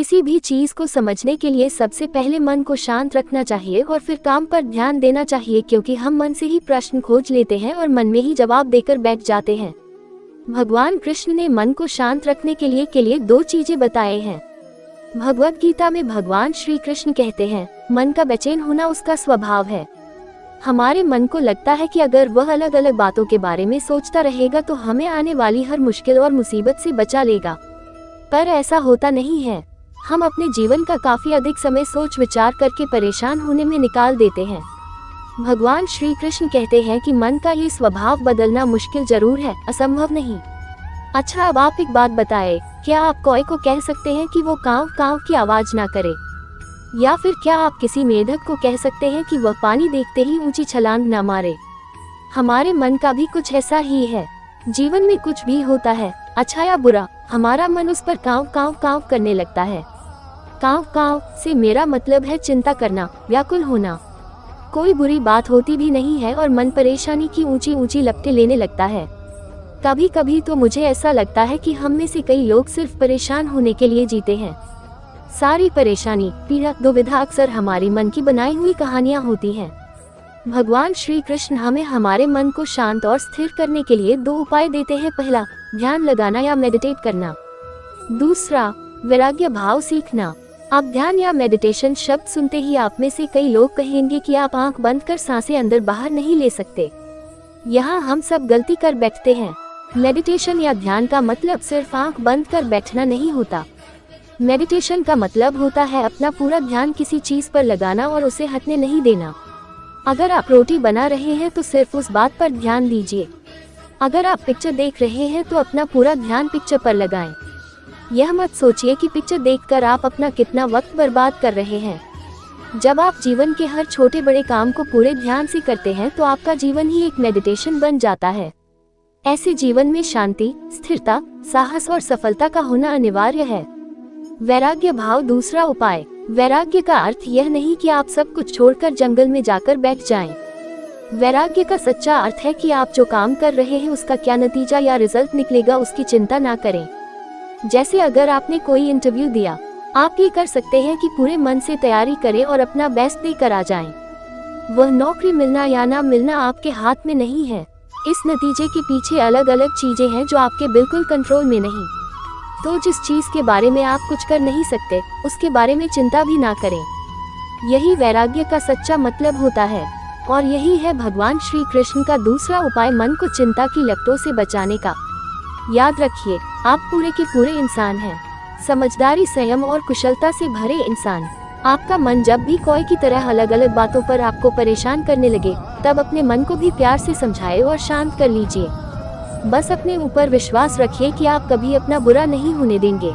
किसी भी चीज को समझने के लिए सबसे पहले मन को शांत रखना चाहिए और फिर काम पर ध्यान देना चाहिए, क्योंकि हम मन से ही प्रश्न खोज लेते हैं और मन में ही जवाब देकर बैठ जाते हैं। भगवान कृष्ण ने मन को शांत रखने के लिए दो चीजें बताए हैं। भगवद गीता में भगवान श्री कृष्ण कहते हैं, मन का बेचैन होना उसका स्वभाव है। हमारे मन को लगता है कि अगर वह अलग अलग बातों के बारे में सोचता रहेगा तो हमें आने वाली हर मुश्किल और मुसीबत से बचा लेगा, पर ऐसा होता नहीं है। हम अपने जीवन का काफी अधिक समय सोच विचार करके परेशान होने में निकाल देते हैं। भगवान श्री कृष्ण कहते हैं कि मन का ये स्वभाव बदलना मुश्किल जरूर है, असंभव नहीं। अच्छा, अब आप एक बात बताएं, क्या आप कौए को कह सकते हैं कि वो कांव कांव की आवाज ना करे? या फिर क्या आप किसी मेढक को कह सकते हैं कि वह पानी देखते ही ऊंची छलांग ना मारे? हमारे मन का भी कुछ ऐसा ही है। जीवन में कुछ भी होता है, अच्छा या बुरा, हमारा मन उस पर कांव कांव कांव करने लगता है। कांव कांव से मेरा मतलब है चिंता करना, व्याकुल होना। कोई बुरी बात होती भी नहीं है और मन परेशानी की ऊंची ऊंची लपटें लेने लगता है। कभी कभी तो मुझे ऐसा लगता है कि हम में से कई लोग सिर्फ परेशान होने के लिए जीते हैं। सारी परेशानी, पीड़ा, दुविधा अक्सर हमारी मन की बनाई हुई कहानियां होती हैं। भगवान श्री कृष्ण हमें हमारे मन को शांत और स्थिर करने के लिए दो उपाय देते हैं। पहला, ध्यान लगाना या मेडिटेट करना। दूसरा, वैराग्य भाव सीखना। आप ध्यान या मेडिटेशन शब्द सुनते ही आप में से कई लोग कहेंगे कि आप आंख बंद कर सांसें अंदर बाहर नहीं ले सकते। यहाँ हम सब गलती कर बैठते हैं। मेडिटेशन या ध्यान का मतलब सिर्फ आंख बंद कर बैठना नहीं होता। मेडिटेशन का मतलब होता है अपना पूरा ध्यान किसी चीज पर लगाना और उसे हटने नहीं देना। अगर आप रोटी बना रहे हैं तो सिर्फ उस बात पर ध्यान दीजिए। अगर आप पिक्चर देख रहे हैं तो अपना पूरा ध्यान पिक्चर पर लगाएं। यह मत सोचिए कि पिक्चर देखकर आप अपना कितना वक्त बर्बाद कर रहे हैं। जब आप जीवन के हर छोटे बड़े काम को पूरे ध्यान से करते हैं तो आपका जीवन ही एक मेडिटेशन बन जाता है। ऐसे जीवन में शांति, स्थिरता, साहस और सफलता का होना अनिवार्य है। वैराग्य भाव दूसरा उपाय। वैराग्य का अर्थ यह नहीं कि आप सब कुछ छोड़कर जंगल में जाकर बैठ जाएं। वैराग्य का सच्चा अर्थ है कि आप जो काम कर रहे हैं उसका क्या नतीजा या रिजल्ट निकलेगा उसकी चिंता ना करें। जैसे अगर आपने कोई इंटरव्यू दिया, आप ये कर सकते हैं कि पूरे मन से तैयारी करें और अपना बेस्ट देकर आ जाएं। वह नौकरी मिलना या ना मिलना आपके हाथ में नहीं है। इस नतीजे के पीछे अलग अलग चीजें हैं जो आपके बिल्कुल कंट्रोल में नहीं। तो जिस चीज के बारे में आप कुछ कर नहीं सकते, उसके बारे में चिंता भी ना करें। यही वैराग्य का सच्चा मतलब होता है। और यही है भगवान श्री कृष्ण का दूसरा उपाय, मन को चिंता की लपटों से बचाने का। याद रखिए, आप पूरे के पूरे इंसान हैं, समझदारी, संयम और कुशलता से भरे इंसान। आपका मन जब भी कोई की तरह अलग अलग बातों पर आपको परेशान करने लगे, तब अपने मन को भी प्यार से समझाए और शांत कर लीजिए। बस अपने ऊपर विश्वास रखिए कि आप कभी अपना बुरा नहीं होने देंगे।